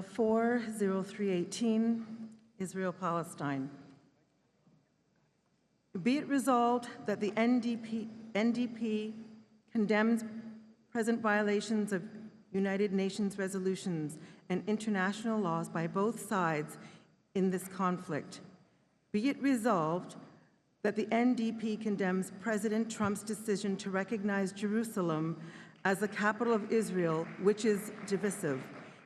40318, Israel-Palestine. Be it resolved that the NDP condemns present violations of United Nations resolutions and international laws by both sides in this conflict. Be it resolved that the NDP condemns President Trump's decision to recognize Jerusalem as the capital of Israel, which is divisive,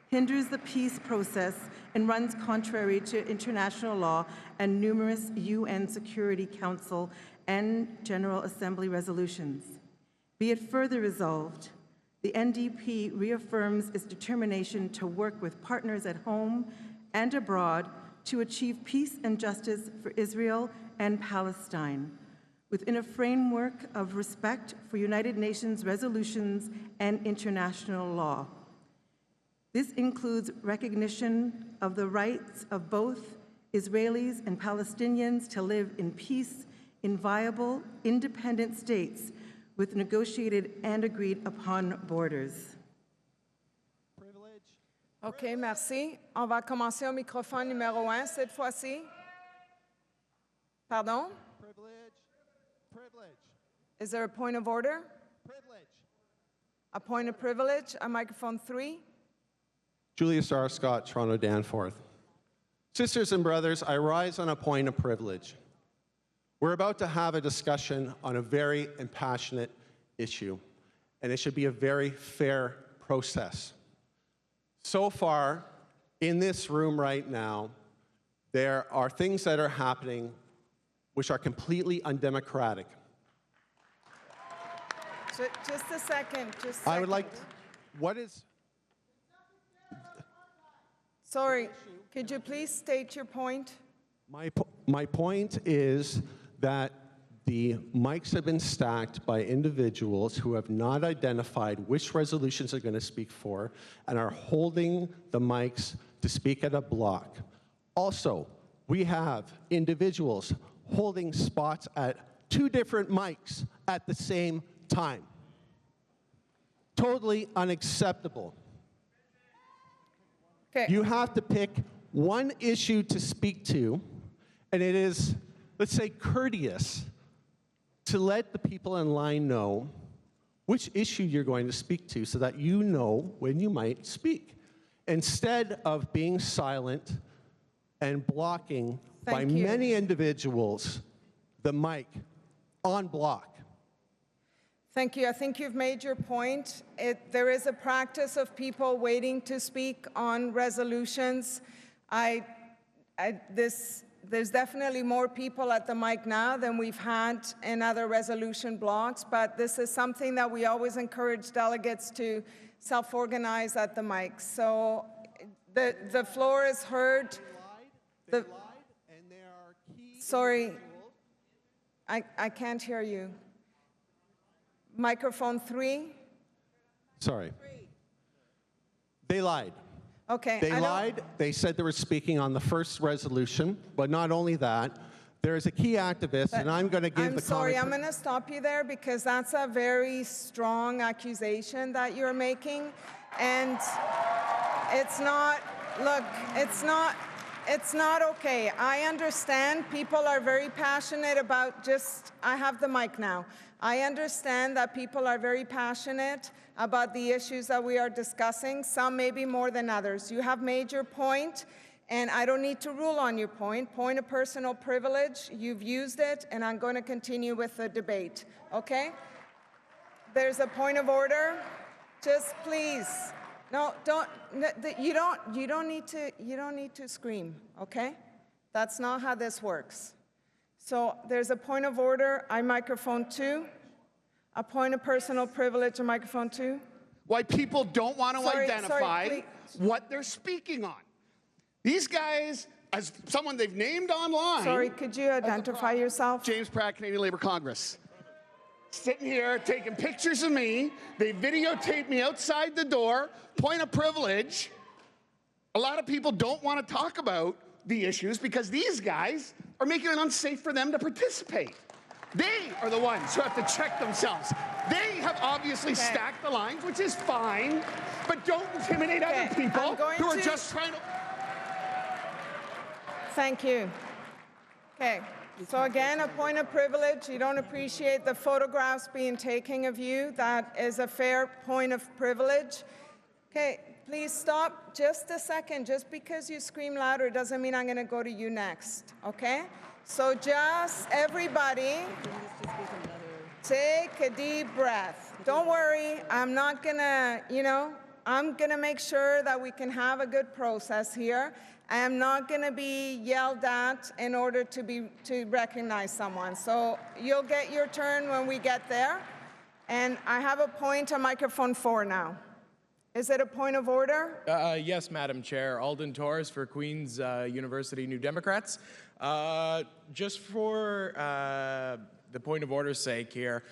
hinders the peace process, and runs contrary to international law and numerous UN Security Council and General Assembly resolutions. Be it further resolved, the NDP reaffirms its determination to work with partners at home and abroad to achieve peace and justice for Israel and Palestine, within a framework of respect for United Nations resolutions and international law. This includes recognition of the rights of both Israelis and Palestinians to live in peace in viable, independent states with negotiated and agreed upon borders. OK, merci. On va commencer au microphone numéro 1 cette fois-ci. Pardon? Privilege. Is there a point of order? Privilege. A point of privilege. A microphone 3. Julius R. Scott, Toronto Danforth. Sisters and brothers, I rise on a point of privilege. We're about to have a discussion on a very impassionate issue, and it should be a very fair process. So far, in this room right now, there are things that are happening which are completely undemocratic. Just a second. I would like, what is? Sorry, could you please state your point? My point is that the mics have been stacked by individuals who have not identified which resolutions they're going to speak for and are holding the mics to speak at a block. Also, we have individuals holding spots at 2 different mics at the same time. Totally unacceptable. Okay. You have to pick one issue to speak to, and it is, let's say, courteous to let the people in line know which issue you're going to speak to so that you know when you might speak, instead of being silent and blocking by many individuals the mic on block. Thank you. I think you've made your point. There is a practice of people waiting to speak on resolutions. There's definitely more people at the mic now than we've had in other resolution blocks, but this is something that we always encourage delegates to self-organize at the mic. So the floor is heard. They lied, and there are key Sorry, I can't hear you. Microphone 3. Sorry. They lied. Okay. They lied. They said they were speaking on the first resolution, but not only that, there is a key activist, and I'm going to give I'm sorry, I'm going to stop you there because that's a very strong accusation that you're making, and it's not, look, it's not okay. I understand people are very passionate about I have the mic now. I understand that people are very passionate about the issues that we are discussing, some maybe more than others. You have made your point, and I don't need to rule on your point. Point of personal privilege, you've used it, and I'm going to continue with the debate, okay? There's a point of order. Just please. No, you don't need to scream, okay? That's not how this works. So there's a point of order, microphone 2. A point of personal privilege, microphone 2. Why people don't want to identify what they're speaking on. These guys, as someone they've named online. Sorry, could you identify yourself? James Pratt, Canadian Labour Congress. Sitting here taking pictures of me. They videotaped me outside the door. Point of privilege. A lot of people don't want to talk about the issues because these guys are making it unsafe for them to participate. They are the ones who have to check themselves. They have obviously stacked the lines, which is fine, but don't intimidate other people who are just trying to... Thank you. Okay. So again, a point of privilege. You don't appreciate the photographs being taken of you. That is a fair point of privilege. Okay, please stop just a second. Just because you scream louder doesn't mean I'm going to go to you next, okay? So just everybody take a deep breath. Don't worry, I'm not going to, I'm going to make sure that we can have a good process here. I am not going to be yelled at in order to recognize someone. So you'll get your turn when we get there. And I have a point on microphone 4 now. Is it a point of order? Yes, Madam Chair. Alden Torres for Queen's University New Democrats. Just for the point of order's sake here,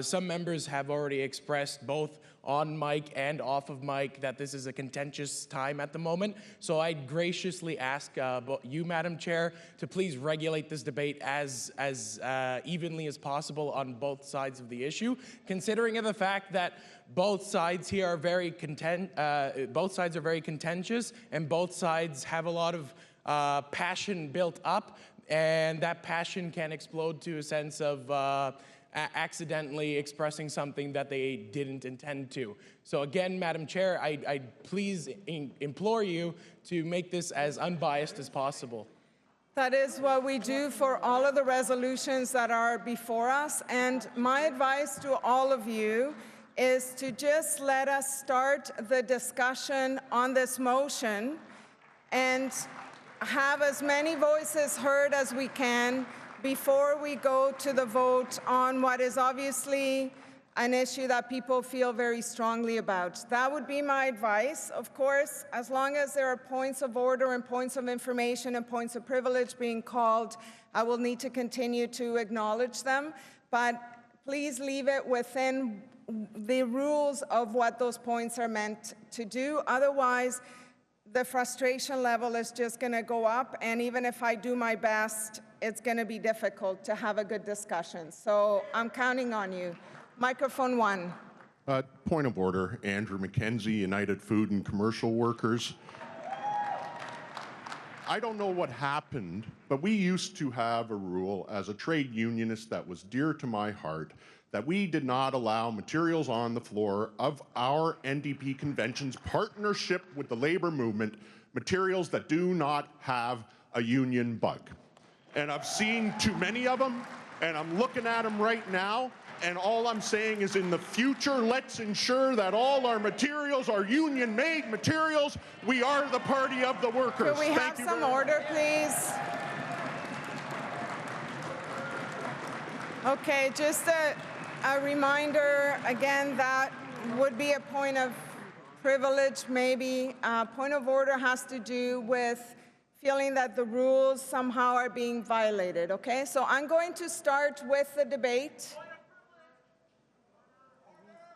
some members have already expressed both on mic and off of mic that this is a contentious time at the moment. So I'd graciously ask you, Madam Chair, to please regulate this debate as evenly as possible on both sides of the issue, considering the fact that both sides here are very contentious, and both sides have a lot of passion built up, and that passion can explode to a sense of accidentally expressing something that they didn't intend to. So again, Madam Chair, I please implore you to make this as unbiased as possible. That is what we do for all of the resolutions that are before us. And my advice to all of you is to just let us start the discussion on this motion and have as many voices heard as we can before we go to the vote on what is obviously an issue that people feel very strongly about. That would be my advice. Of course, as long as there are points of order and points of information and points of privilege being called, I will need to continue to acknowledge them. But please leave it within the rules of what those points are meant to do. Otherwise, the frustration level is just going to go up, and even if I do my best, it's going to be difficult to have a good discussion. So I'm counting on you. Microphone 1. Point of order, Andrew McKenzie, United Food and Commercial Workers. I don't know what happened, but we used to have a rule as a trade unionist that was dear to my heart, that we did not allow materials on the floor of our NDP convention's partnership with the labor movement, materials that do not have a union bug. And I've seen too many of them, and I'm looking at them right now, and all I'm saying is in the future, let's ensure that all our materials are union-made materials. We are the party of the workers. Can we have some order, please? Okay, just a reminder, again, that would be a point of privilege, maybe. Point of order has to do with feeling that the rules somehow are being violated, okay? So I'm going to start with the debate.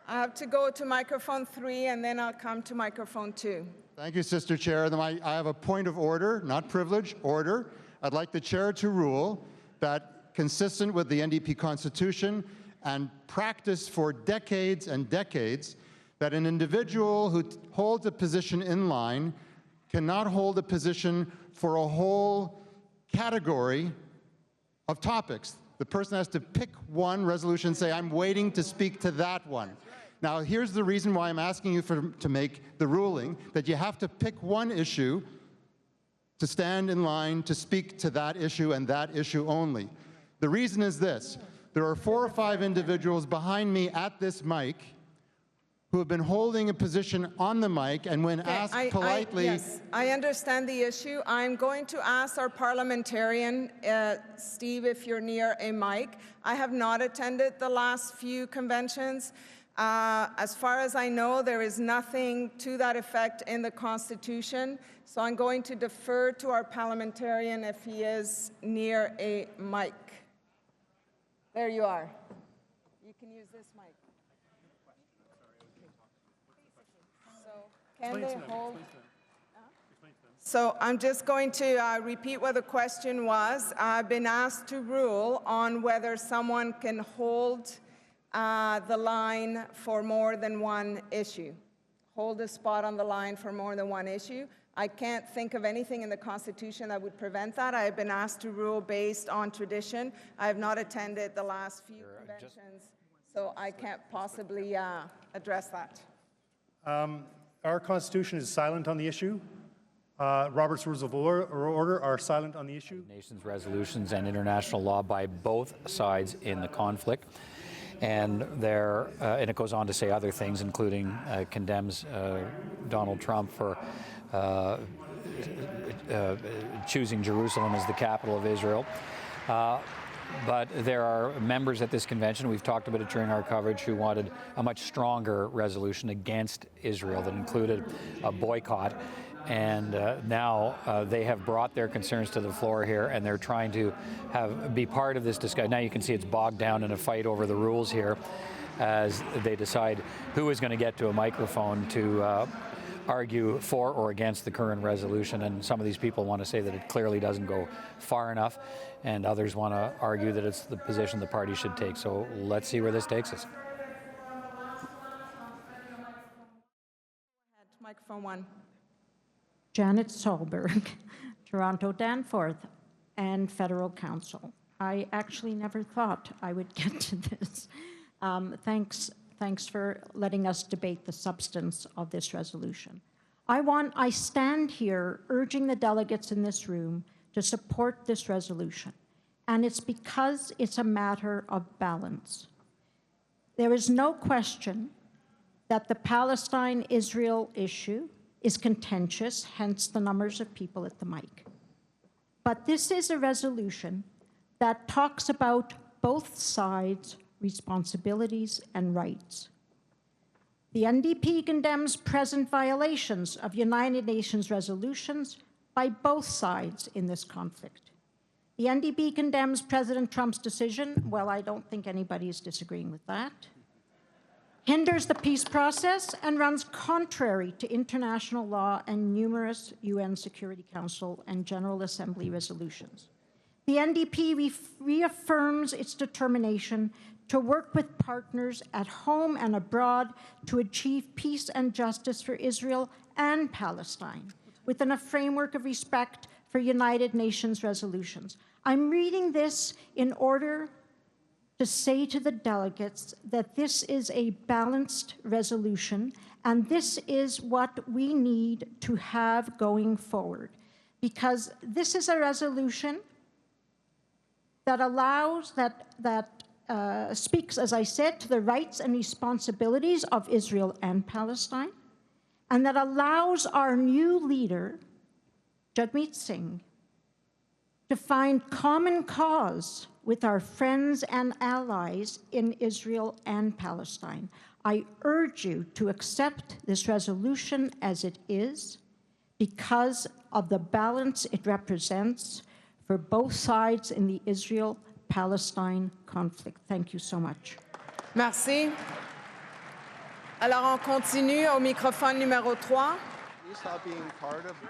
I have to go to microphone 3, and then I'll come to microphone 2. Thank you, Sister Chair. I have a point of order, not privilege, order. I'd like the Chair to rule that, consistent with the NDP Constitution and practice for decades and decades, that an individual who holds a position in line cannot hold a position for a whole category of topics. The person has to pick one resolution and say, I'm waiting to speak to that one. Now, here's the reason why I'm asking you to make the ruling, that you have to pick one issue to stand in line to speak to that issue and that issue only. The reason is this. There are 4 or 5 individuals behind me at this mic who have been holding a position on the mic, and when asked politely... Yes, I understand the issue. I'm going to ask our parliamentarian, Steve, if you're near a mic. I have not attended the last few conventions. As far as I know, there is nothing to that effect in the Constitution, so I'm going to defer to our parliamentarian if he is near a mic. There you are. You can use this mic. So, can they hold? So I'm just going to repeat what the question was. I've been asked to rule on whether someone can hold the line for more than one issue. Hold a spot on the line for more than one issue. I can't think of anything in the Constitution that would prevent that. I have been asked to rule based on tradition. I have not attended the last few conventions, so I can't possibly address that. Our Constitution is silent on the issue. Robert's Rules of Order are silent on the issue. Nations resolutions and international law by both sides in the conflict. And and it goes on to say other things, including condemns Donald Trump for choosing Jerusalem as the capital of Israel. But there are members at this convention, we've talked about it during our coverage, who wanted a much stronger resolution against Israel that included a boycott. And now they have brought their concerns to the floor here, and they're trying to be part of this discussion. Now you can see it's bogged down in a fight over the rules here as they decide who is going to get to a microphone to argue for or against the current resolution. And some of these people want to say that it clearly doesn't go far enough, and others want to argue that it's the position the party should take. So let's see where this takes us. Microphone 1. Janet Solberg, Toronto Danforth, and Federal Council. I actually never thought I would get to this. Thanks for letting us debate the substance of this resolution. I stand here urging the delegates in this room to support this resolution, and it's because it's a matter of balance. There is no question that the Palestine-Israel issue is contentious, hence the numbers of people at the mic. But this is a resolution that talks about both sides' responsibilities and rights. The NDP condemns present violations of United Nations resolutions by both sides in this conflict. The NDP condemns President Trump's decision, well, I don't think anybody is disagreeing with that, hinders the peace process, and runs contrary to international law and numerous UN Security Council and General Assembly resolutions. The NDP reaffirms its determination to work with partners at home and abroad to achieve peace and justice for Israel and Palestine within a framework of respect for United Nations resolutions. I'm reading this in order to say to the delegates that this is a balanced resolution, and this is what we need to have going forward, because this is a resolution that allows, speaks, as I said, to the rights and responsibilities of Israel and Palestine, and that allows our new leader, Jagmeet Singh, to find common cause with our friends and allies in Israel and Palestine. I urge you to accept this resolution as it is because of the balance it represents for both sides in the Israel-Palestine conflict. Thank you so much. Merci. Alors, on continue au microphone numéro 3. You stop being part of the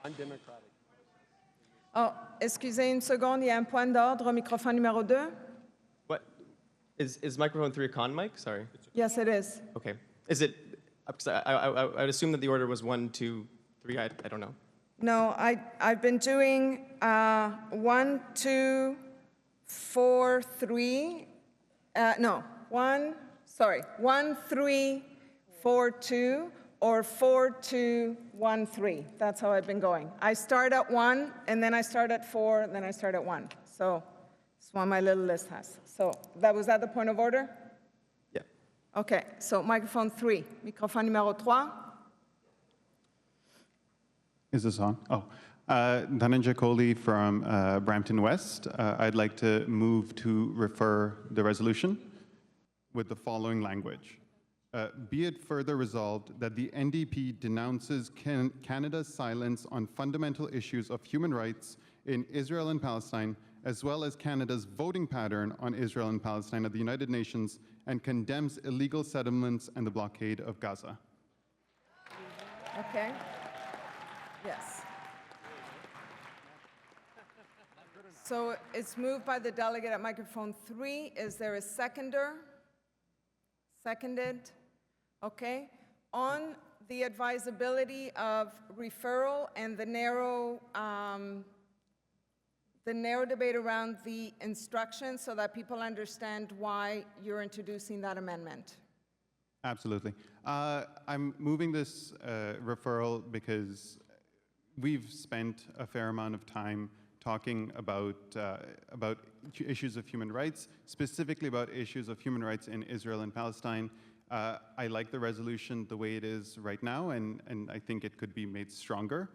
undemocratic. Oh, excusez une seconde, il y a un point d'ordre au microphone numéro 2. What? Is microphone 3 a con mic? Sorry. Yes, it is. Okay. Is it, because I would assume that the order was 1, 2, 3, I don't know. No, I've been doing 1, 2, 4, 3. No, 1, 3, 4, 2. Or 4, 2, 1, 3. That's how I've been going. I start at 1, and then I start at 4, and then I start at 1. So that's what my little list has. So was that the point of order? Yeah. Okay, so microphone 3. Microphone numéro 3. Is this on? Oh. Dhananjay Kohli from Brampton West. I'd like to move to refer the resolution with the following language. Be it further resolved that the NDP denounces Canada's silence on fundamental issues of human rights in Israel and Palestine, as well as Canada's voting pattern on Israel and Palestine at the United Nations, and condemns illegal settlements and the blockade of Gaza. Okay. Yes. So it's moved by the delegate at microphone 3. Is there a seconder? Seconded. Okay. On the advisability of referral and the narrow debate around the instructions so that people understand why you're introducing that amendment. Absolutely. I'm moving this referral because we've spent a fair amount of time talking about issues of human rights, specifically about issues of human rights in Israel and Palestine. I like the resolution the way it is right now, and I think it could be made stronger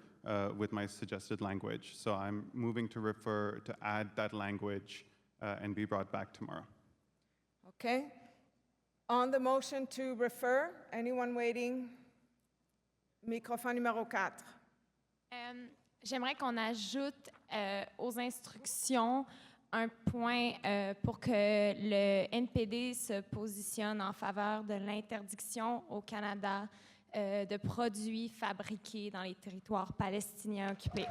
with my suggested language. So I'm moving to refer to add that language and be brought back tomorrow. Okay. On the motion to refer, anyone waiting? Microphone numéro 4. J'aimerais qu'on ajoute aux instructions un point pour que le NPD se positionne en faveur de l'interdiction au Canada de produits fabriqués dans les territoires palestiniens occupés.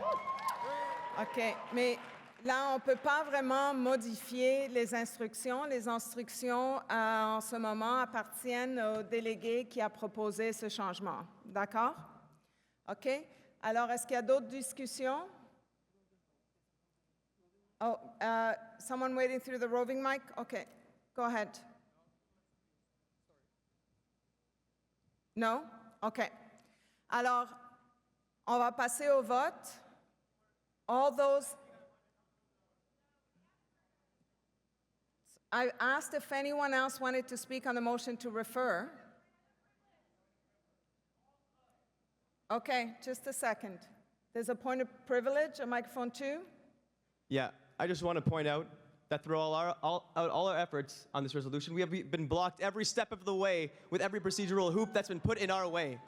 OK, mais là, on ne peut pas vraiment modifier les instructions. Les instructions, en ce moment, appartiennent au délégué qui a proposé ce changement. D'accord? OK? Alors, est-ce qu'il y a d'autres discussions? Oh, someone waiting through the roving mic? Okay, go ahead. No? Okay. Alors, on va passer au vote. All those... I asked if anyone else wanted to speak on the motion to refer. Okay, just a second. There's a point of privilege, a microphone 2. Yeah, I just want to point out that through all our efforts on this resolution, we have been blocked every step of the way with every procedural hoop that's been put in our way.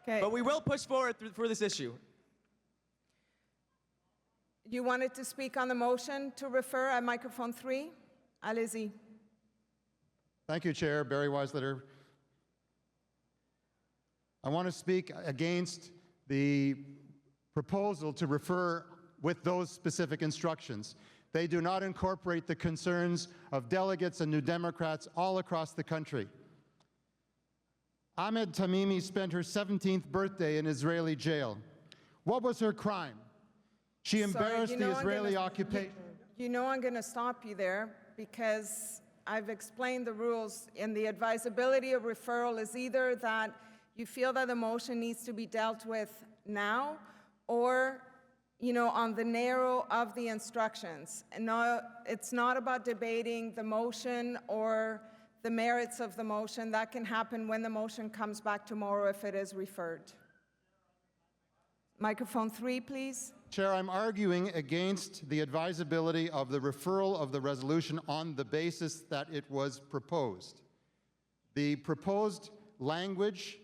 Okay. But we will push forward for this issue. You wanted to speak on the motion to refer at microphone 3? Allez-y. Thank you, Chair. Barry Weisletter. I want to speak against the proposal to refer with those specific instructions. They do not incorporate the concerns of delegates and New Democrats all across the country. Ahmed Tamimi spent her 17th birthday in Israeli jail. What was her crime? She embarrassed the Israeli occupation. You know I'm going to stop you there because I've explained the rules, and the advisability of referral is either that you feel that the motion needs to be dealt with now, or on the narrow of the instructions. And no, it's not about debating the motion or the merits of the motion. That can happen when the motion comes back tomorrow if it is referred. Microphone 3, please. Chair, I'm arguing against the advisability of the referral of the resolution on the basis that it was proposed. The proposed language,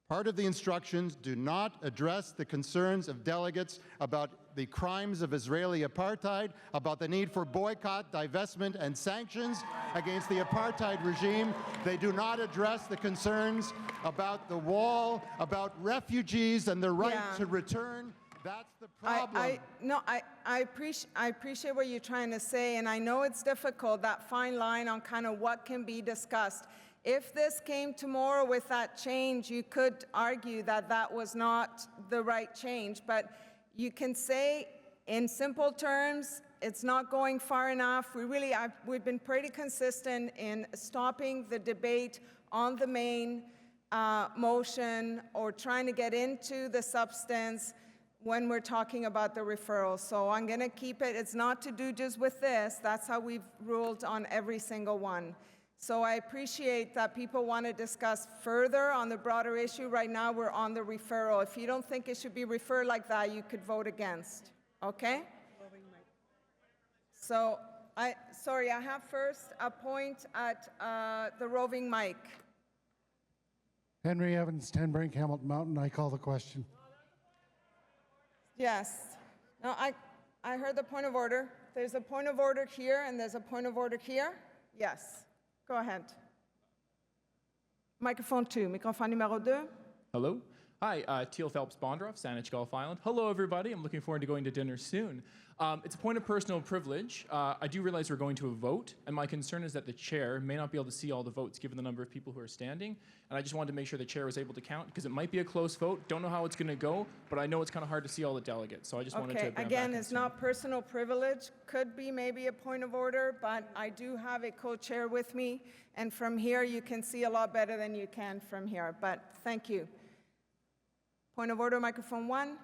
part of the instructions, do not address the concerns of delegates about the crimes of Israeli apartheid, about the need for boycott, divestment, and sanctions against the apartheid regime. They do not address the concerns about the wall, about refugees and the right to return. That's the problem. I appreciate what you're trying to say, and I know it's difficult, that fine line on kind of what can be discussed. If this came tomorrow with that change, you could argue that that was not the right change, but you can say in simple terms, it's not going far enough. We've been pretty consistent in stopping the debate on the main motion or trying to get into the substance when we're talking about the referral. So I'm going to keep it. It's not to do just with this. That's how we've ruled on every single one. So I appreciate that people want to discuss further on the broader issue. Right now, we're on the referral. If you don't think it should be referred like that, you could vote against. Okay? So, I have first a point at the roving mic. Henry Evans, 10 Brink, Hamilton Mountain. I call the question. Yes. No, I heard the point of order. There's a point of order here, and there's a point of order here. Yes. Go ahead. Microphone 2. Microphone numéro 2. Hello. Hi, Teal Phelps Bondroff, Saanich Gulf Island. Hello, everybody. I'm looking forward to going to dinner soon. It's a point of personal privilege. I do realize we're going to a vote, and my concern is that the chair may not be able to see all the votes given the number of people who are standing. And I just wanted to make sure the chair was able to count because it might be a close vote. Don't know how it's going to go, but I know it's kind of hard to see all the delegates. So I just wanted to. Okay, again, it's not personal privilege. Could be maybe a point of order, but I do have a co-chair with me, and from here you can see a lot better than you can from here. But thank you. Point of order, microphone 1.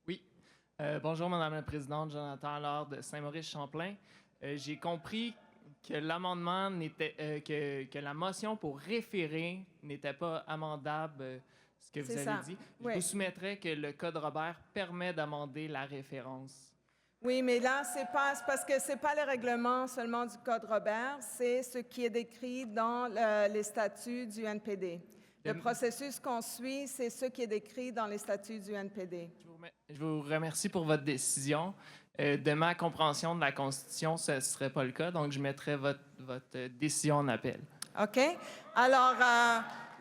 Oui. Bonjour, Madame la Présidente. Jonathan Allard de Saint-Maurice-Champlain. J'ai compris que l'amendement n'était, que la motion pour référer n'était pas amendable, ce que vous avez dit. Oui. Je vous soumettrai que le Code Robert permet d'amender la référence. Oui, mais là, c'est parce que ce n'est pas le règlement seulement du Code Robert, c'est ce qui est décrit dans les statuts du NPD. Le processus qu'on suit, c'est ce qui est décrit dans les statuts du NPD. Je vous remercie pour votre décision. De ma compréhension de la Constitution, ce ne serait pas le cas, donc je mettrai votre décision en appel. OK. Alors,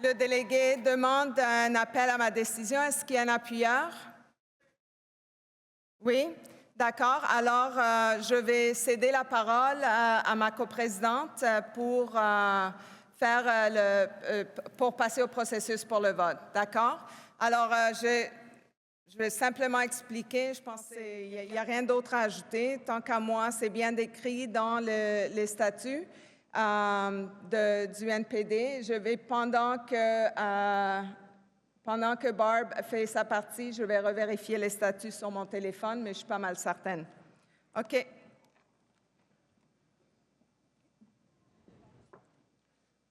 le délégué demande un appel à ma décision. Est-ce qu'il y a un appuyeur? Oui? D'accord. Alors, je vais céder la parole à ma coprésidente pour pour passer au processus pour le vote. D'accord? Alors, je vais simplement expliquer. Je pense qu'il n'y a rien d'autre à ajouter. Tant qu'à moi, c'est bien décrit dans les statuts du NPD. Je vais, pendant que Barb fait sa partie, je vais revérifier les statuts sur mon téléphone, mais je suis pas mal certaine. OK.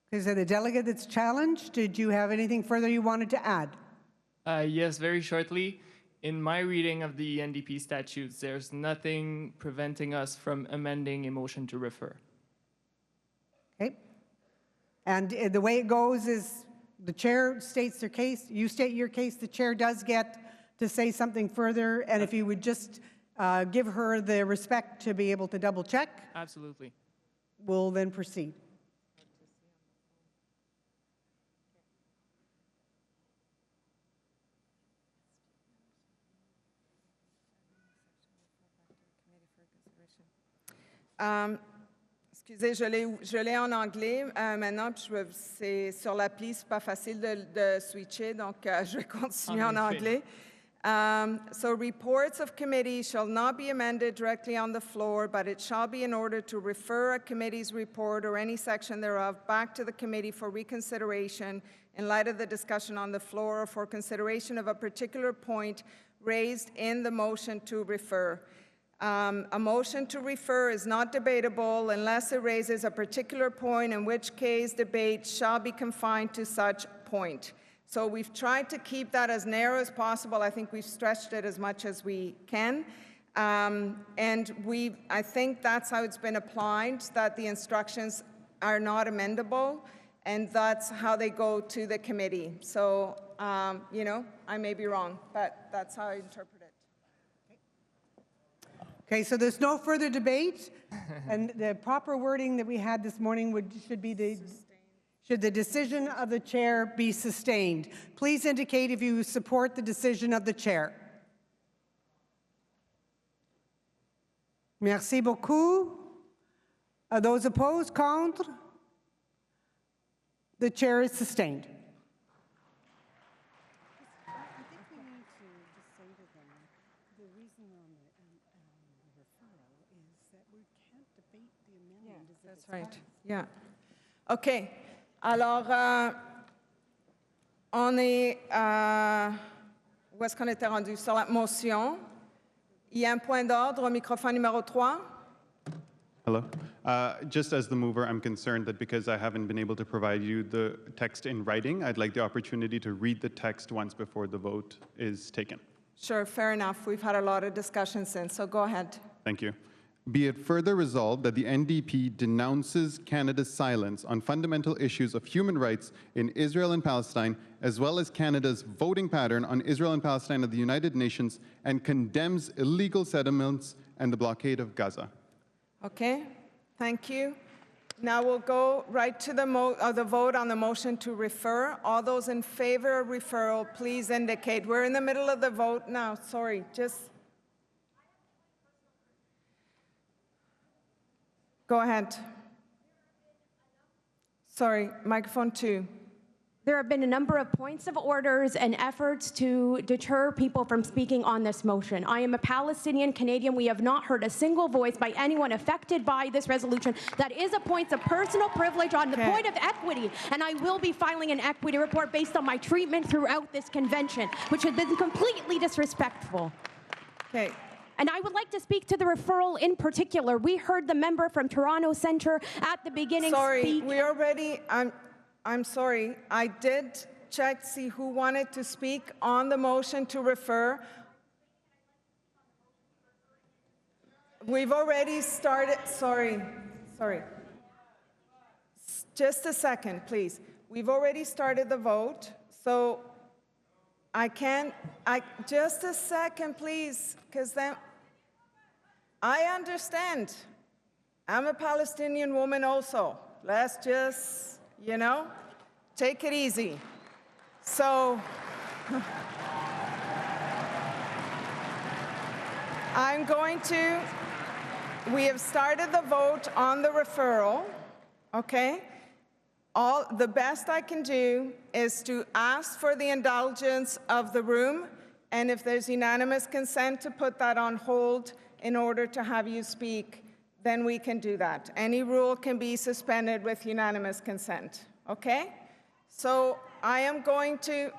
Okay, so the delegate that's challenged, did you have anything further you wanted to add? Yes, very shortly. In my reading of the NDP statutes, there's nothing preventing us from amending a motion to refer. Okay. And the way it goes is the chair states their case, you state your case, the chair does get to say something further, and if you would just give her the respect to be able to double check. Absolutely. We'll then proceed. Excusez, je l'ai en anglais maintenant, puis c'est sur l'appli, c'est pas facile de switcher, donc je vais continuer en anglais. So reports of committee shall not be amended directly on the floor, but it shall be in order to refer a committee's report or any section thereof back to the committee for reconsideration in light of the discussion on the floor or for consideration of a particular point raised in the motion to refer. A motion to refer is not debatable unless it raises a particular point, in which case debate shall be confined to such point. So we've tried to keep that as narrow as possible. I think we've stretched it as much as we can. And I think that's how it's been applied, that the instructions are not amendable, and that's how they go to the committee. So, you know, I may be wrong, but that's how I interpret it. Okay, so there's no further debate, and the proper wording that we had this morning should be should the decision of the chair be sustained. Please indicate if you support the decision of the chair. Merci beaucoup. Those opposed, contre? The chair is sustained. That's right. Yeah. OK. Alors, on est... où est-ce qu'on était rendu? Sur la motion. Il y a un point d'ordre au microphone numéro 3. Hello. Just as the mover, I'm concerned that because I haven't been able to provide you the text in writing, I'd like the opportunity to read the text once before the vote is taken. Sure, fair enough. We've had a lot of discussion since, so go ahead. Thank you. Be it further resolved that the NDP denounces Canada's silence on fundamental issues of human rights in Israel and Palestine, as well as Canada's voting pattern on Israel and Palestine at the United Nations, and condemns illegal settlements and the blockade of Gaza. Okay, thank you. Now we'll go right to the vote on the motion to refer. All those in favor of referral, please indicate. We're in the middle of the vote now. Sorry, just go ahead. Sorry, microphone 2. There have been a number of points of orders and efforts to deter people from speaking on this motion. I am a Palestinian Canadian. We have not heard a single voice by anyone affected by this resolution. That is a point of personal privilege on the point of equity, and I will be filing an equity report based on my treatment throughout this convention, which has been completely disrespectful. Okay. And I would like to speak to the referral in particular. We heard the member from Toronto Centre at the beginning speak. We already, I'm sorry. I did check to see who wanted to speak on the motion to refer. We've already started, sorry. Just a second, please. We've already started the vote, so I can't, just a second, please, because then, I understand. I'm a Palestinian woman also. Let's just, take it easy. So, we have started the vote on the referral, okay? The best I can do is to ask for the indulgence of the room, and if there's unanimous consent to put that on hold in order to have you speak, then we can do that. Any rule can be suspended with unanimous consent, okay? So I'm going to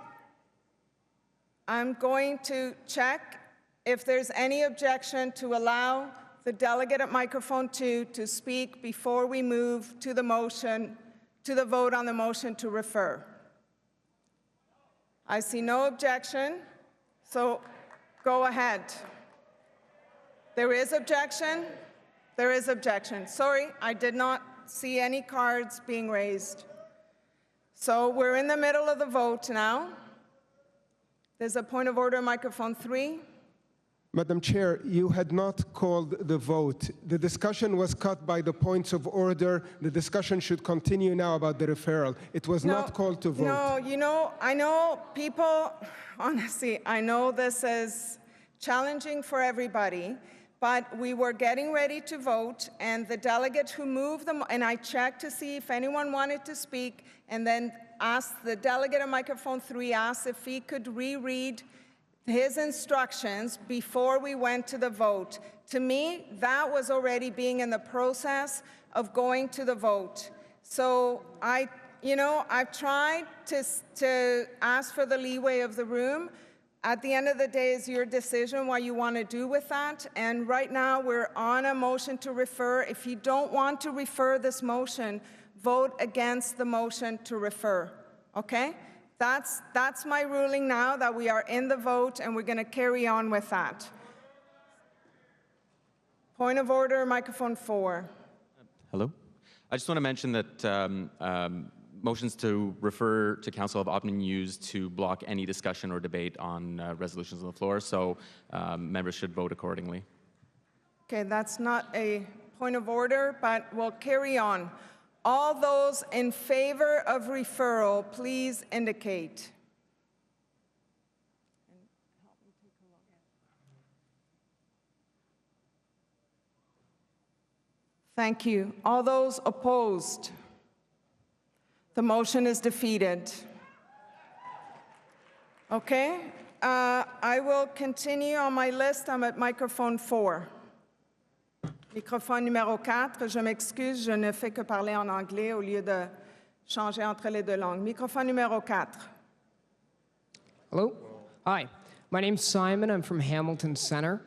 check if there's any objection to allow the delegate at microphone 2 to speak before we move to the vote on the motion to refer. I see no objection, so go ahead. There is objection? There is objection. Sorry, I did not see any cards being raised. So we're in the middle of the vote now. There's a point of order, microphone 3. Madam Chair, you had not called the vote. The discussion was cut by the points of order. The discussion should continue now about the referral. It was not called to vote. No, I know people, honestly, I know this is challenging for everybody, but we were getting ready to vote, and the delegate who moved them, and I checked to see if anyone wanted to speak, and then asked the delegate at microphone 3, asked if he could reread his instructions before we went to the vote. To me, that was already being in the process of going to the vote. So I've tried to ask for the leeway of the room. At the end of the day, it's your decision what you want to do with that. And right now, we're on a motion to refer. If you don't want to refer this motion, vote against the motion to refer, okay? That's my ruling now, that we are in the vote, and we're going to carry on with that. Point of order, microphone 4. Hello. I just want to mention that motions to refer to Council have often been used to block any discussion or debate on resolutions on the floor, so members should vote accordingly. Okay, that's not a point of order, but we'll carry on. All those in favor of referral, please indicate. Thank you. All those opposed? The motion is defeated. Okay, I will continue on my list. I'm at microphone 4. Microphone numéro 4. Je m'excuse, je ne fais que parler en anglais au lieu de changer entre les deux langues. Microphone numéro 4. Hello. Hi. My name's Simon. I'm from Hamilton Center.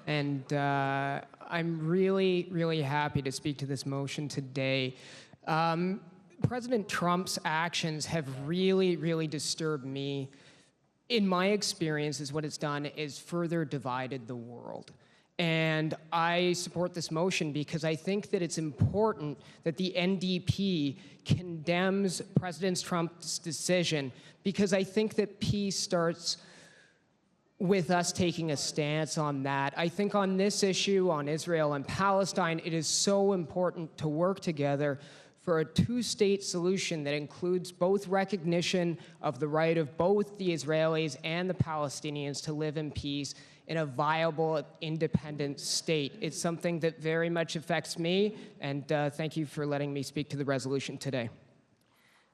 And I'm really, really happy to speak to this motion today. President Trump's actions have really, really disturbed me. In my experience, what it's done is further divided the world. And I support this motion because I think that it's important that the NDP condemns President Trump's decision, because I think that peace starts with us taking a stance on that. I think on this issue, on Israel and Palestine, it is so important to work together for a two-state solution that includes both recognition of the right of both the Israelis and the Palestinians to live in peace in a viable, independent state. It's something that very much affects me, and thank you for letting me speak to the resolution today.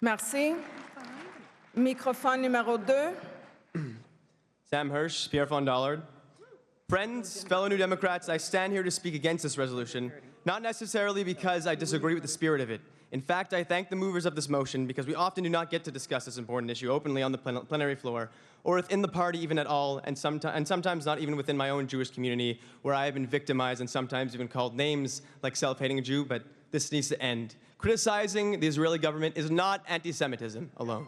Merci. Microphone numéro 2. Sam Hirsch, Pierre von Dollard. Friends, fellow New Democrats, I stand here to speak against this resolution, not necessarily because I disagree with the spirit of it. In fact, I thank the movers of this motion because we often do not get to discuss this important issue openly on the plenary floor, or within the party even at all, and sometimes not even within my own Jewish community, where I have been victimized and sometimes even called names like self-hating Jew, but this needs to end. Criticizing the Israeli government is not anti-Semitism alone.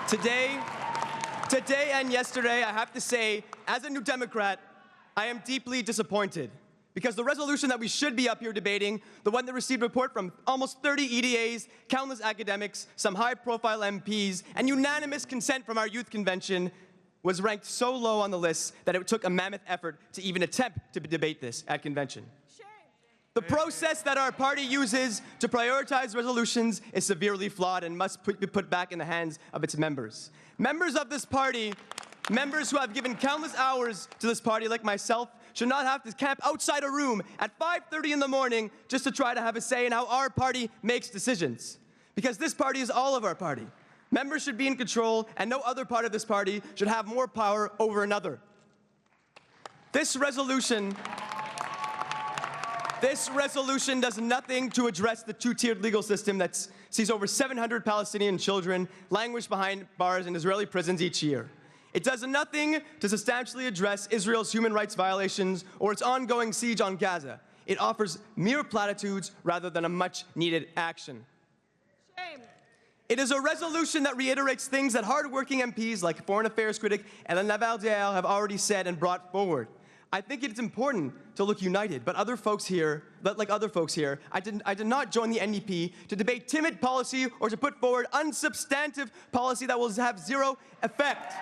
Today and yesterday, I have to say, as a New Democrat, I am deeply disappointed because the resolution that we should be up here debating, the one that received report from almost 30 EDAs, countless academics, some high-profile MPs, and unanimous consent from our youth convention, was ranked so low on the list that it took a mammoth effort to even attempt to debate this at convention. The process that our party uses to prioritize resolutions is severely flawed and must be put back in the hands of its members. Members of this party, members who have given countless hours to this party like myself, should not have to camp outside a room at 5:30 in the morning just to try to have a say in how our party makes decisions. Because this party is all of our party. Members should be in control, and no other part of this party should have more power over another. This resolution does nothing to address the two-tiered legal system that sees over 700 Palestinian children languish behind bars in Israeli prisons each year. It does nothing to substantially address Israel's human rights violations or its ongoing siege on Gaza. It offers mere platitudes rather than a much-needed action. Shame. It is a resolution that reiterates things that hard-working MPs like Foreign Affairs critic Hélène Laval-Dial have already said and brought forward. I think it's important to look united, but like other folks here, I did not join the NDP to debate timid policy or to put forward unsubstantive policy that will have zero effect.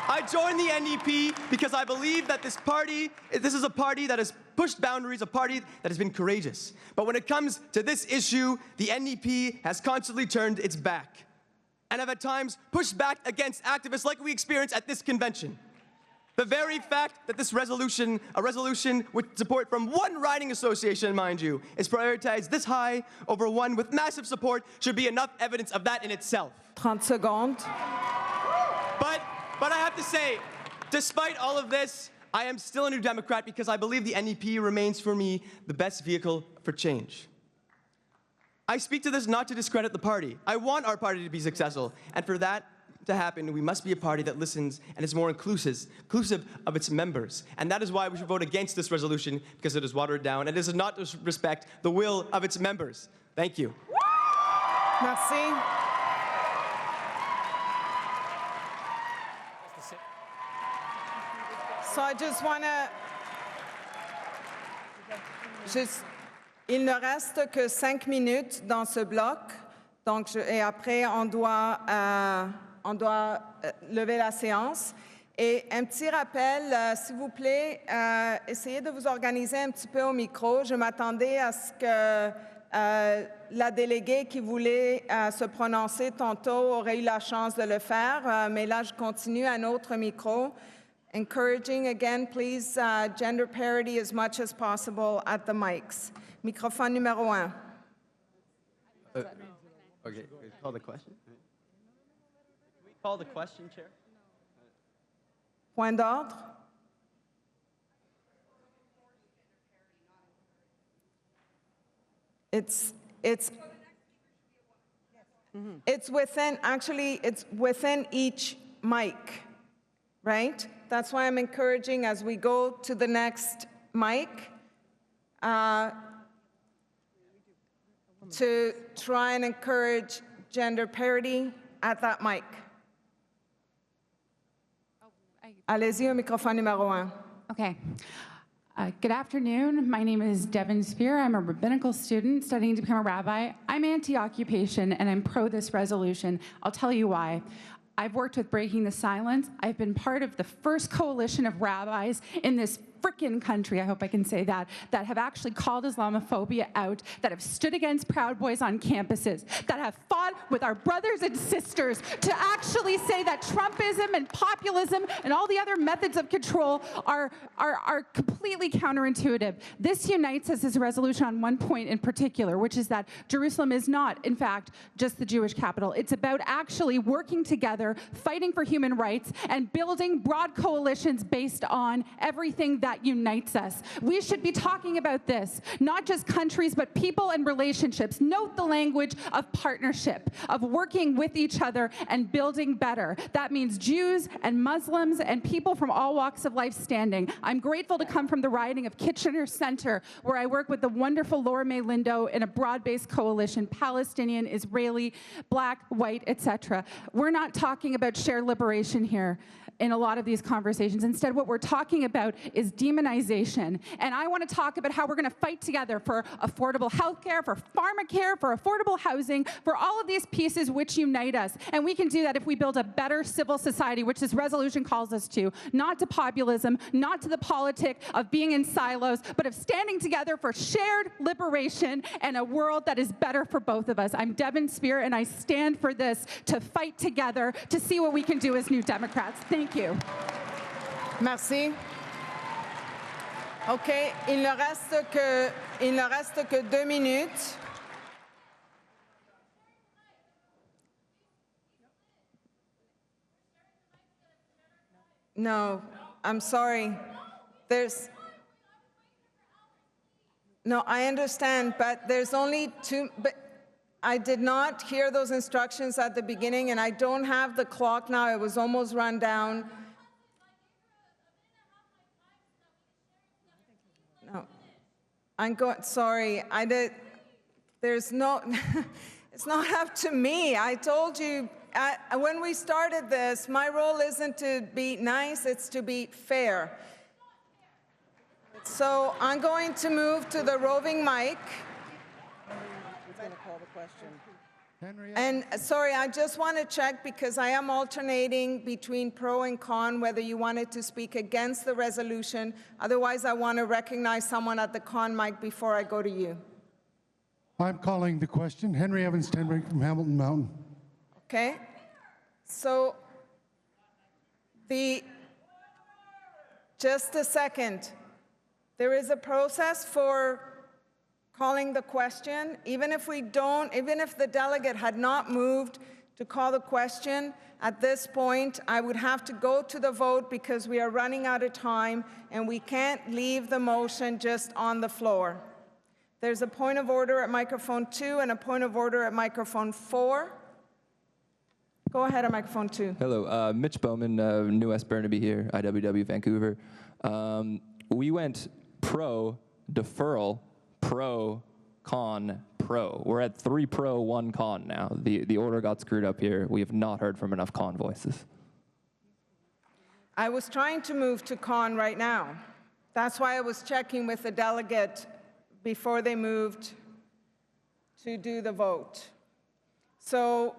I joined the NDP because I believe that this is a party that has pushed boundaries, a party that has been courageous. But when it comes to this issue, the NDP has constantly turned its back and have at times pushed back against activists like we experienced at this convention. The very fact that this resolution, a resolution with support from one riding association, mind you, is prioritized this high over one with massive support should be enough evidence of that in itself. 30 secondes. But I have to say, despite all of this, I am still a New Democrat because I believe the NDP remains for me the best vehicle for change. I speak to this not to discredit the party. I want our party to be successful, and for that to happen, we must be a party that listens and is more inclusive of its members. And that is why we should vote against this resolution, because it is watered down and it does not respect the will of its members. Thank you. Merci. So I just want to... Il ne reste que 5 minutes dans ce bloc, donc et après on doit lever la séance. Et un petit rappel, s'il vous plaît, essayez de vous organiser un petit peu au micro. Je m'attendais à ce que la déléguée qui voulait se prononcer tantôt aurait eu la chance de le faire, mais là je continue à un autre micro. Encouraging again, please, gender parity as much as possible at the mics. Microphone numéro 1. Okay, call the question. Can we call the question, Chair? Point d'ordre. It's within each mic, right? That's why I'm encouraging as we go to the next mic to try and encourage gender parity at that mic. Allez-y, au microphone numéro 1. Okay. Good afternoon. My name is Devin Spear. I'm a rabbinical student studying to become a rabbi. I'm anti-occupation and I'm pro this resolution. I'll tell you why. I've worked with Breaking the Silence. I've been part of the first coalition of rabbis in this frickin' country, I hope I can say that have actually called Islamophobia out, that have stood against Proud Boys on campuses, that have fought with our brothers and sisters to actually say that Trumpism and populism and all the other methods of control are completely counterintuitive. This unites us as a resolution on one point in particular, which is that Jerusalem is not, in fact, just the Jewish capital. It's about actually working together, fighting for human rights, and building broad coalitions based on everything that unites us. We should be talking about this, not just countries, but people and relationships. Note the language of partnership, of working with each other and building better. That means Jews and Muslims and people from all walks of life standing. I'm grateful to come from the riding of Kitchener Center, where I work with the wonderful Laura May Lindo in a broad-based coalition, Palestinian, Israeli, Black, white, etc. We're not talking about shared liberation here in a lot of these conversations. Instead, what we're talking about is demonization. And I want to talk about how we're going to fight together for affordable healthcare, for pharmacare, for affordable housing, for all of these pieces which unite us. And we can do that if we build a better civil society, which this resolution calls us to, not to populism, not to the politic of being in silos, but of standing together for shared liberation and a world that is better for both of us. I'm Devin Spear, and I stand for this, to fight together, to see what we can do as New Democrats. Thank you. Merci. OK, il ne reste que 2 minutes. No, I'm sorry. No, I understand, but there's only 2, but I did not hear those instructions at the beginning, and I don't have the clock now. It was almost run down. No, I'm going, sorry, there's no, it's not up to me. I told you, when we started this, my role isn't to be nice, it's to be fair. So I'm going to move to the roving mic. Who's going to call the question? And sorry, I just want to check, because I am alternating between pro and con, whether you wanted to speak against the resolution. Otherwise, I want to recognize someone at the con mic before I go to you. I'm calling the question. Henry Evans Tenbrink from Hamilton Mountain. Okay. So just a second. There is a process for calling the question. Even if the delegate had not moved to call the question, at this point, I would have to go to the vote, because we are running out of time and we can't leave the motion just on the floor. There's a point of order at microphone 2 and a point of order at microphone 4. Go ahead at microphone 2. Hello, Mitch Bowman, New West Burnaby here, IWW Vancouver. We went pro, deferral, pro, con, pro. We're at 3 pro, 1 con now. The order got screwed up here. We have not heard from enough con voices. I was trying to move to con right now. That's why I was checking with the delegate before they moved to do the vote. So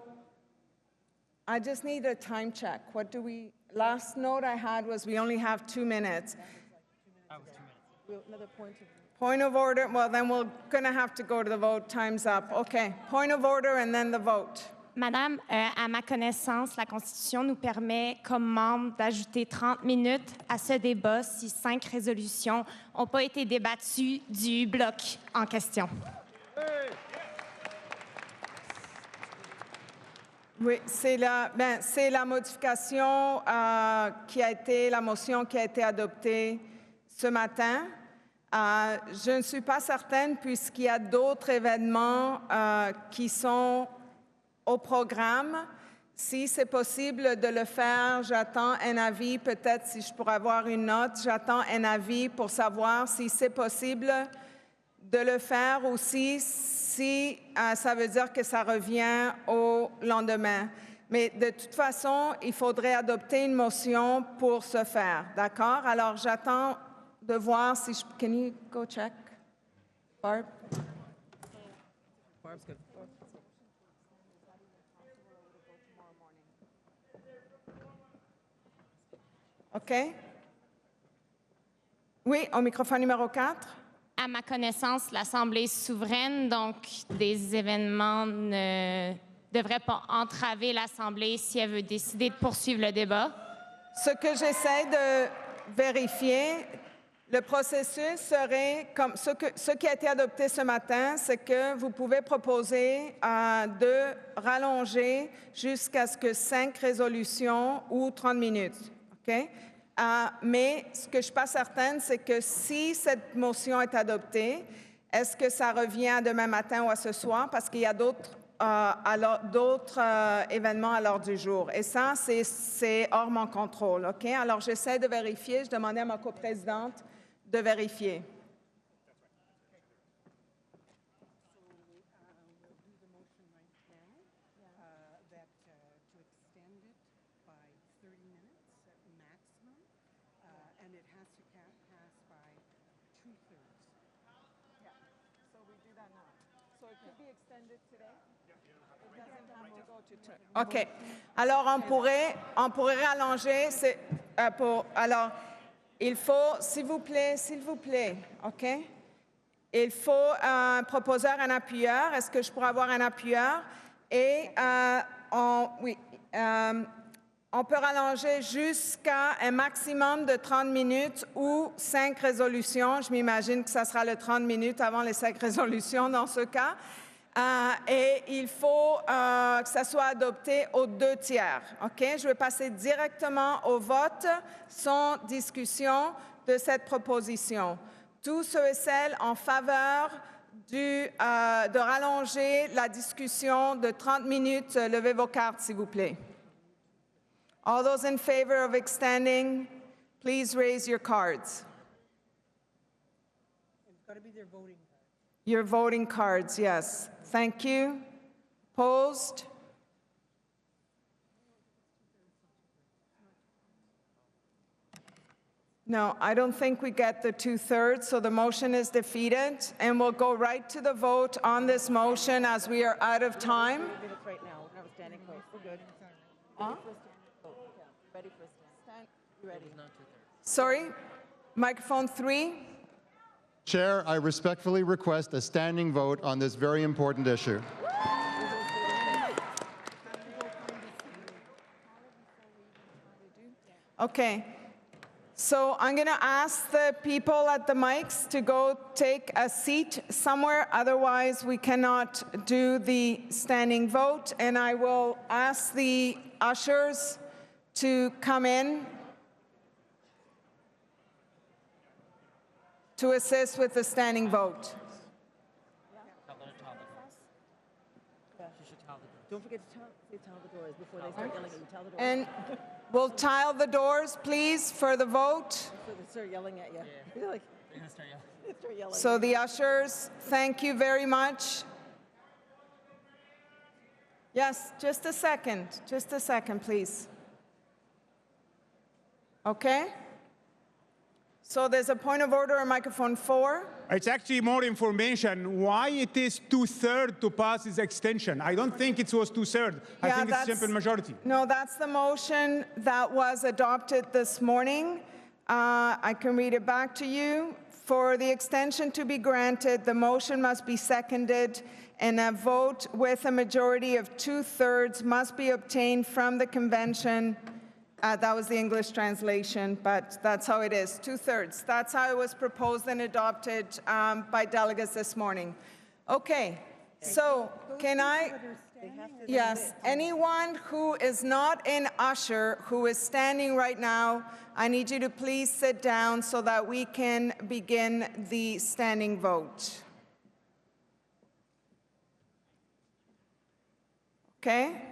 I just need a time check. Last note I had was we only have 2 minutes. Another point of order. Well, then we're going to have to go to the vote. Time's up. Okay. Point of order and then the vote. Madame, à ma connaissance, la Constitution nous permet, comme membre, d'ajouter 30 minutes à ce débat si 5 résolutions n'ont pas été débattues du bloc en question. Oui, c'est la modification la motion qui a été adoptée ce matin. Je ne suis pas certaine, puisqu'il y a d'autres événements qui sont au programme. Si c'est possible de le faire, j'attends un avis. Peut-être si je pourrais avoir une note, j'attends un avis pour savoir si c'est possible de le faire ou si ça veut dire que ça revient au lendemain. Mais de toute façon, il faudrait adopter une motion pour ce faire. D'accord? Alors, j'attends de voir si je... Can you go check, Barb? Barb's good. OK. Oui, au microphone numéro 4. À ma connaissance, l'Assemblée est souveraine, donc des événements ne devraient pas entraver l'Assemblée si elle veut décider de poursuivre le débat. Ce que j'essaie de vérifier, le processus serait comme ce qui a été adopté ce matin, c'est que vous pouvez proposer de rallonger jusqu'à ce que 5 résolutions ou 30 minutes. OK? Mais ce que je ne suis pas certaine, c'est que si cette motion est adoptée, est-ce que ça revient demain matin ou à ce soir? Parce qu'il y a d'autres événements à l'ordre du jour. Et ça, c'est hors mon contrôle. OK? Alors, j'essaie de vérifier. Je demandais à ma coprésidente de vérifier. OK. Alors, on pourrait rallonger. Alors, il faut, s'il vous plaît, OK? Il faut un proposeur, un appuyeur. Est-ce que je pourrais avoir un appuyeur? Et on peut rallonger jusqu'à un maximum de 30 minutes ou 5 résolutions. Je m'imagine que ça sera le 30 minutes avant les 5 résolutions dans ce cas. Et il faut que ça soit adopté aux 2 tiers. OK? Je vais passer directement au vote sans discussion de cette proposition. Tous ceux et celles en faveur de rallonger la discussion de 30 minutes, levez vos cartes, s'il vous plaît. All those in favor of extending, please raise your cards. It's got to be their voting cards. Your voting cards, yes. Thank you. Opposed? No, I don't think we get the 2/3, so the motion is defeated, and we'll go right to the vote on this motion as we are out of time. Right now, we're not standing vote. We're good. Huh? Ready for a stand. You ready? Sorry, microphone 3. Chair, I respectfully request a standing vote on this very important issue. Okay. So I'm going to ask the people at the mics to go take a seat somewhere. Otherwise, we cannot do the standing vote. And I will ask the ushers to come in to assist with the standing vote. Don't forget to tell the doors before they start yelling at you. Tell the doors. And we'll tile the doors, please, for the vote. Before they start yelling at you. You're like, they're going to start yelling. So the ushers, thank you very much. Yes, just a second, please. Okay? So there's a point of order on microphone 4. It's actually more information why it is 2/3 to pass this extension. I don't think it was 2/3. I think it's simple majority. No, that's the motion that was adopted this morning. I can read it back to you. For the extension to be granted, the motion must be seconded and a vote with a majority of 2/3 must be obtained from the convention. That was the English translation, but that's how it is, 2/3. That's how it was proposed and adopted by delegates this morning. Okay, so can I, yes, anyone who is not an usher who is standing right now, I need you to please sit down so that we can begin the standing vote. Okay?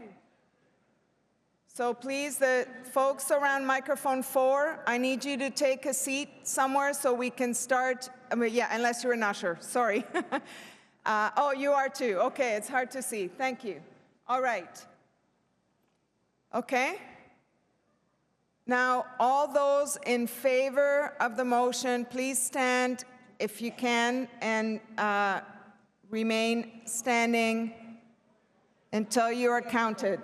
So please, the folks around microphone 4, I need you to take a seat somewhere so we can start. Yeah, unless you're an usher, sorry. Oh, you are too. Okay, it's hard to see. Thank you. All right. Okay. Now, all those in favor of the motion, please stand if you can and remain standing until you are counted.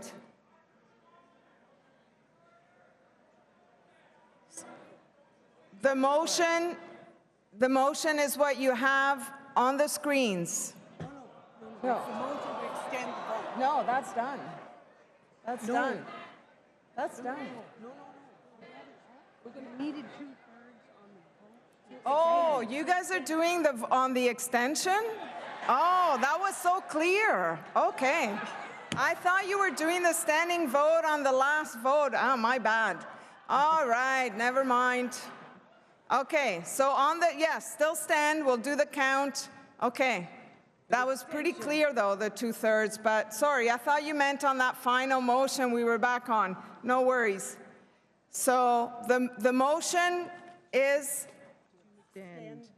The motion is what you have on the screens. No. No, that's done. That's done. That's done. We're going to need it 2/3 on the vote. Oh, you guys are doing on the extension? Oh, that was so clear. Okay. I thought you were doing the standing vote on the last vote. Oh, my bad. All right, never mind. Okay, so on the, yes, still stand. We'll do the count. Okay. That was pretty clear, though, the 2/3, but sorry, I thought you meant on that final motion we were back on. No worries. So the motion is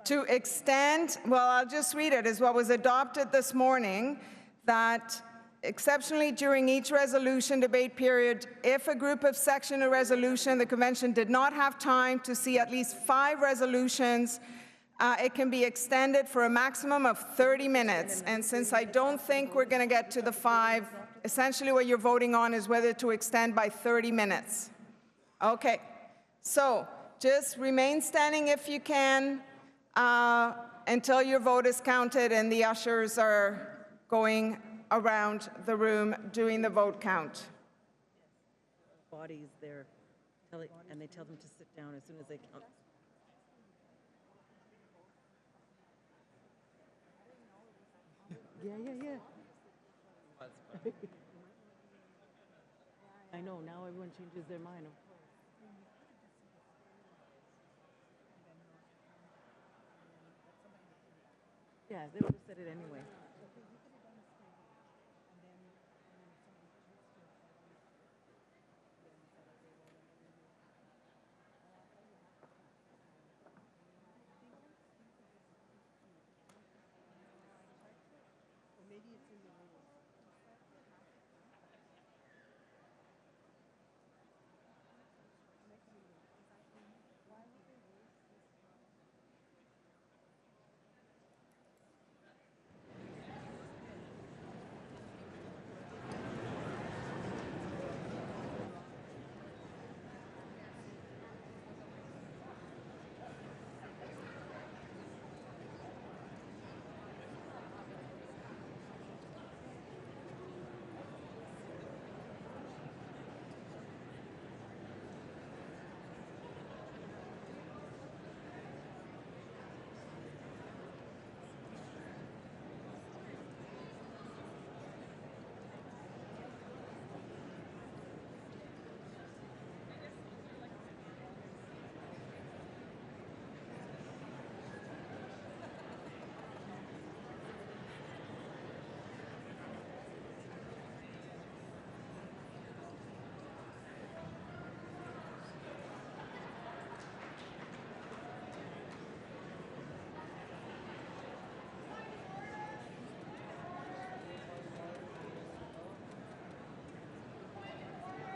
to extend, well, I'll just read it, is what was adopted this morning, that exceptionally during each resolution debate period, if a group of section a resolution, the convention did not have time to see at least 5 resolutions, it can be extended for a maximum of 30 minutes. And since I don't think we're going to get to the 5, essentially what you're voting on is whether to extend by 30 minutes. Okay, so just remain standing if you can until your vote is counted and the ushers are going around the room doing the vote count. Bodies there, and they tell them to sit down as soon as they count. Yeah. I know, now everyone changes their mind. Yeah, they would have said it anyway.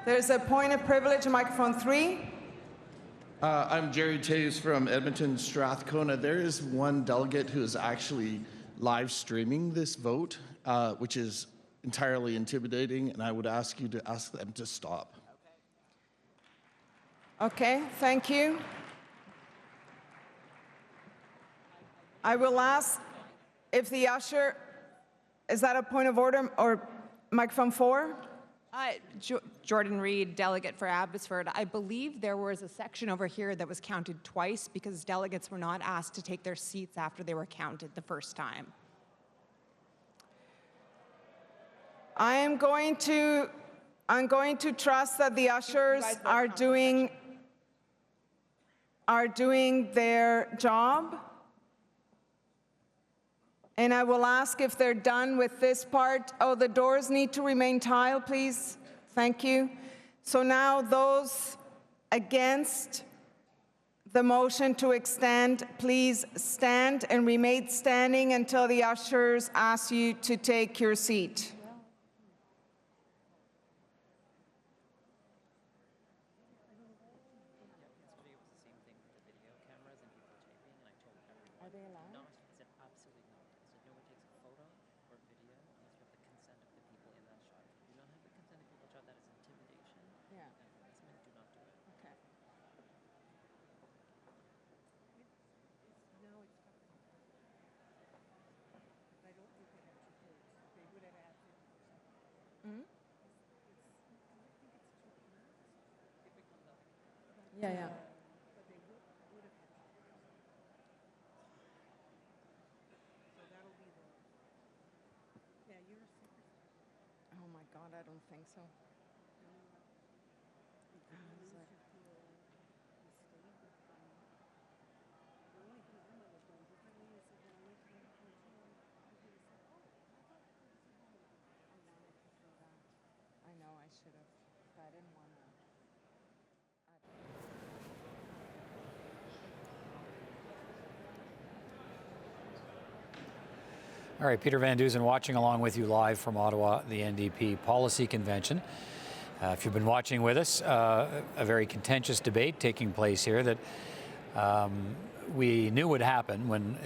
There's a point of privilege, microphone 3. I'm Jerry Taves from Edmonton, Strathcona. There is one delegate who is actually live streaming this vote, which is entirely intimidating, and I would ask you to ask them to stop. Okay, thank you. I will ask if the usher, is that a point of order or microphone 4? Jordan Reed, delegate for Abbotsford. I believe there was a section over here that was counted twice because delegates were not asked to take their seats after they were counted the first time. I'm going to trust that the ushers are doing their job. And I will ask if they're done with this part. Oh, the doors need to remain tiled, please. Thank you. So now those against the motion to extend, please stand and remain standing until the ushers ask you to take your seat. not. I said absolutely not. I said no one takes a photo or video unless you have the consent of the people in that shot. If you do not have the consent of people in that shot, that is intimidation. Yeah. And policemen do not do it. Okay. Hmm? Yeah, yeah. Oh my God, I don't think so. I know I should have, but I didn't want to. All right, Peter Van Dusen watching along with you live from Ottawa, the NDP Policy Convention. If you've been watching with us, a very contentious debate taking place here that we knew would happen when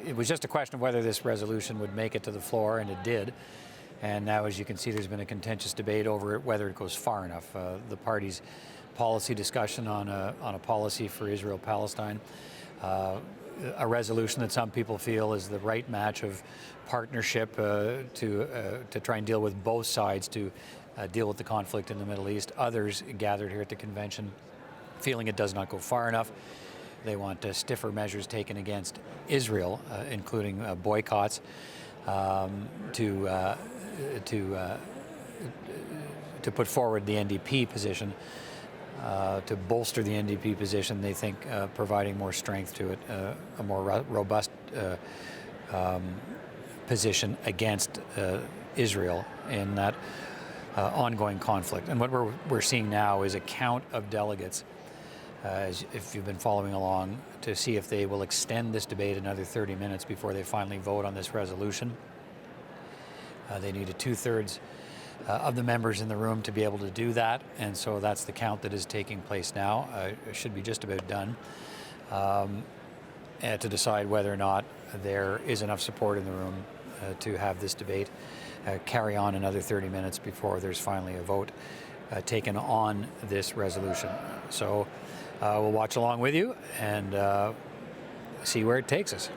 it was just a question of whether this resolution would make it to the floor, and it did. And now, as you can see, there's been a contentious debate over whether it goes far enough. The party's policy discussion on a policy for Israel-Palestine, a resolution that some people feel is the right match of partnership to try and deal with both sides to deal with the conflict in the Middle East. Others gathered here at the convention feeling it does not go far enough. They want stiffer measures taken against Israel, including boycotts, to put forward the NDP position, to bolster the NDP position. They think providing more strength to it, a more robust position against Israel in that ongoing conflict. And what we're seeing now is a count of delegates, if you've been following along, to see if they will extend this debate another 30 minutes before they finally vote on this resolution. They need a 2/3 of the members in the room to be able to do that, and so that's the count that is taking place now. It should be just about done, and to decide whether or not there is enough support in the room to have this debate carry on another 30 minutes before there's finally a vote taken on this resolution. So we'll watch along with you and see where it takes us.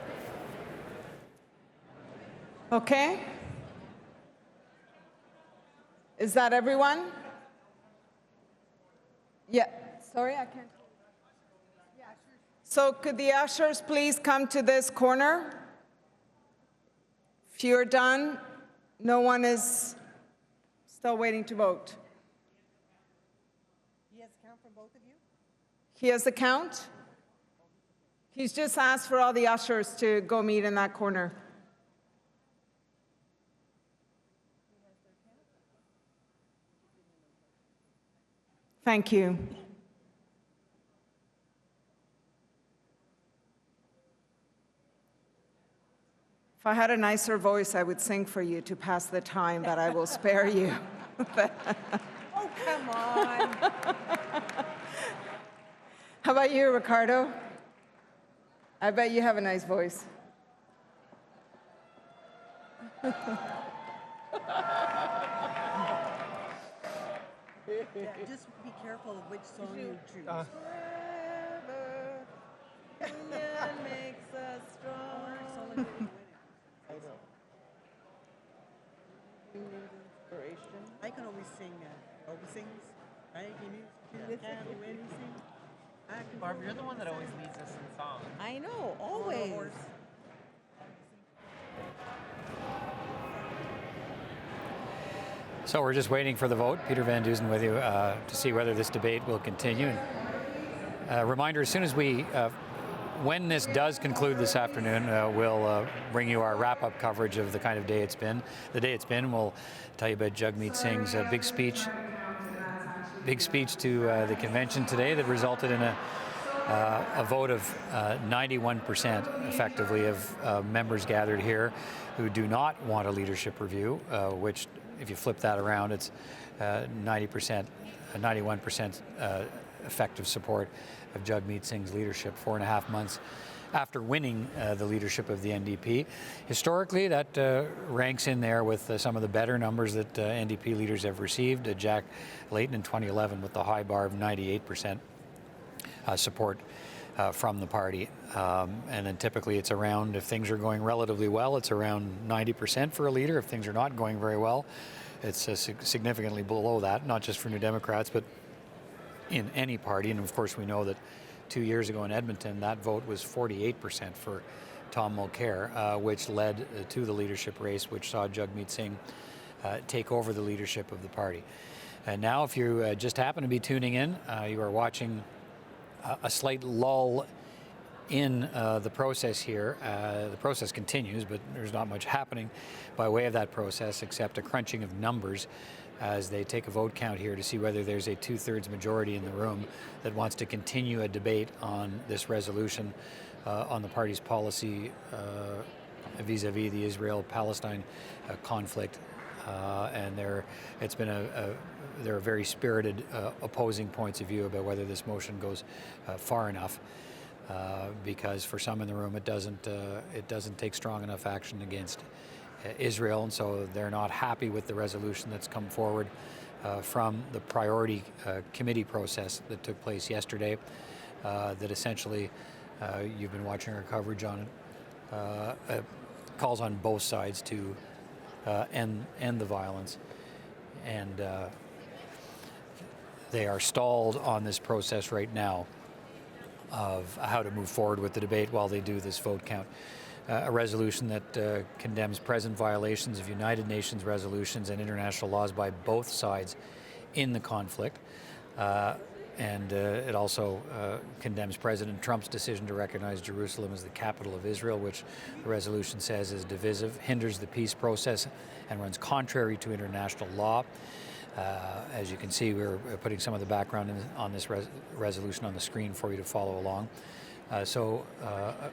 Okay. Is that everyone? Yeah. Sorry, I can't. So could the ushers please come to this corner? If you're done, no one is still waiting to vote. He has a count for both of you? He has the count? He's just asked for all the ushers to go meet in that corner. Thank you. If I had a nicer voice, I would sing for you to pass the time, but I will spare you. Oh, come on. How about you, Ricardo? I bet you have a nice voice. Yeah, just be careful of which song you choose. Forever, union makes us strong. Inspiration. I can always sing. Obi sings. I can't do anything. Barb, you're the one that always leads us in song. I know, always. So we're just waiting for the vote. Peter Van Dusen with you to see whether this debate will continue. And reminder, as soon as when this does conclude this afternoon, we'll bring you our wrap-up coverage of the kind of day it's been. The day it's been, we'll tell you about Jagmeet Singh's big speech to the convention today that resulted in a vote of 91% effectively of members gathered here who do not want a leadership review, which if you flip that around, it's 91% effective support of Jagmeet Singh's leadership. 4.5 months after winning the leadership of the NDP. Historically, that ranks in there with some of the better numbers that NDP leaders have received. Jack Layton in 2011 with the high bar of 98% support from the party. And then typically it's around, if things are going relatively well, it's around 90% for a leader. If things are not going very well, it's significantly below that, not just for New Democrats, but in any party. And of course we know that 2 years ago in Edmonton, that vote was 48% for Tom Mulcair, which led to the leadership race, which saw Jagmeet Singh take over the leadership of the party. And now if you just happen to be tuning in, you are watching a slight lull in the process here. The process continues, but there's not much happening by way of that process except a crunching of numbers as they take a vote count here to see whether there's a 2/3 majority in the room that wants to continue a debate on this resolution on the party's policy vis-a-vis the Israel-Palestine conflict. And there are very spirited opposing points of view about whether this motion goes far enough. Because for some in the room it doesn't take strong enough action against Israel, and so they're not happy with the resolution that's come forward from the priority committee process that took place yesterday. That essentially, you've been watching our coverage on it, calls on both sides to end the violence, and they are stalled on this process right now of how to move forward with the debate while they do this vote count. A resolution that condemns present violations of United Nations resolutions and international laws by both sides in the conflict. And it also condemns President Trump's decision to recognize Jerusalem as the capital of Israel, which the resolution says is divisive, hinders the peace process, and runs contrary to international law. As you can see, we're putting some of the background on this resolution on the screen for you to follow along. So a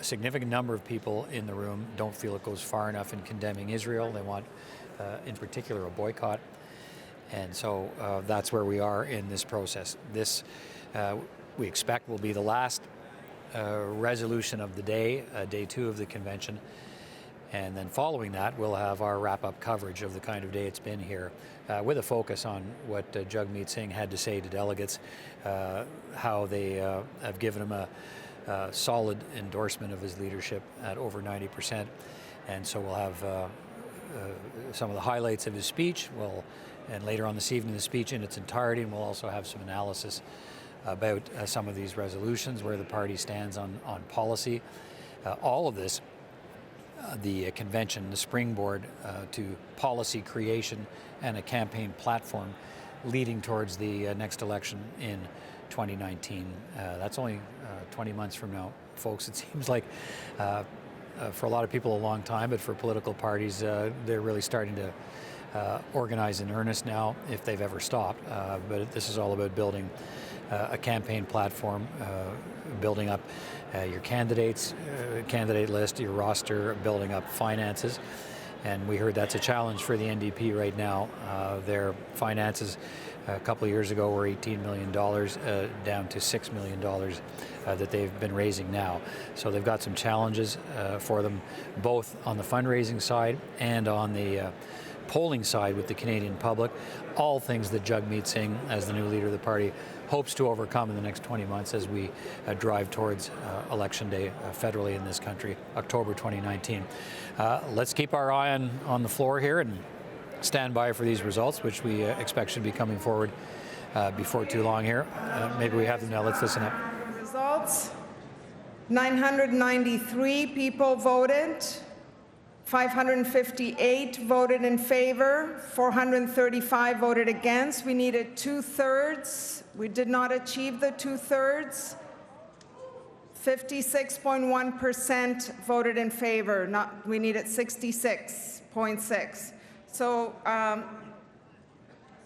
significant number of people in the room don't feel it goes far enough in condemning Israel. They want, in particular, a boycott. And so that's where we are in this process. This, we expect, will be the last resolution of the day, day 2 of the convention. And then following that, we'll have our wrap-up coverage of the kind of day it's been here, with a focus on what Jagmeet Singh had to say to delegates, how they have given him a solid endorsement of his leadership at over 90%. And so we'll have some of the highlights of his speech, and later on this evening the speech in its entirety, and we'll also have some analysis about some of these resolutions, where the party stands on policy. All of this, the convention, the springboard to policy creation and a campaign platform leading towards the next election in 2019. That's only 20 months from now, folks. It seems like for a lot of people a long time, but for political parties, they're really starting to organize in earnest now, if they've ever stopped. But this is all about building a campaign platform, building up your candidates, candidate list, your roster, building up finances. And we heard that's a challenge for the NDP right now. Their finances a couple of years ago were $18 million, down to $6 million that they've been raising now. So they've got some challenges for them, both on the fundraising side and on the polling side with the Canadian public. All things that Jagmeet Singh, as the new leader of the party, hopes to overcome in the next 20 months as we drive towards Election Day federally in this country, October 2019. Let's keep our eye on the floor here and stand by for these results, which we expect should be coming forward before too long here. Maybe we have them now. Let's listen up. Results. 993 people voted. 558 voted in favor, 435 voted against. We needed 2/3. We did not achieve the 2/3. 56.1% voted in favor. We needed 66.6. So,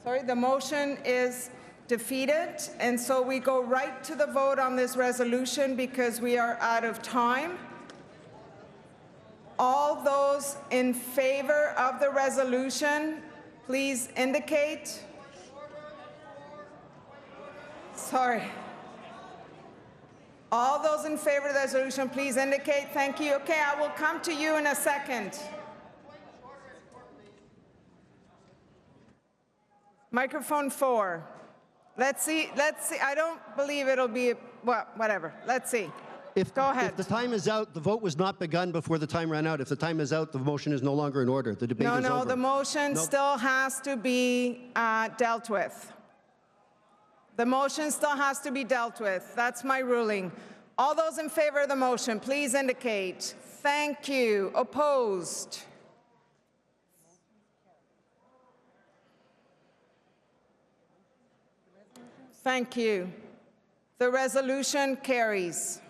the motion is defeated, and so we go right to the vote on this resolution because we are out of time. All those in favor of the resolution, please indicate. All those in favor of the resolution, please indicate. Thank you. Okay, I will come to you in a second. Microphone 4. Let's see. I don't believe it'll be, well, whatever. Let's see. Go ahead. If the time is out, the vote was not begun before the time ran out. If the time is out, the motion is no longer in order. The debate is over. No, the motion still has to be dealt with. The motion still has to be dealt with. That's my ruling. All those in favor of the motion, please indicate. Thank you. Opposed? Thank you. The resolution carries.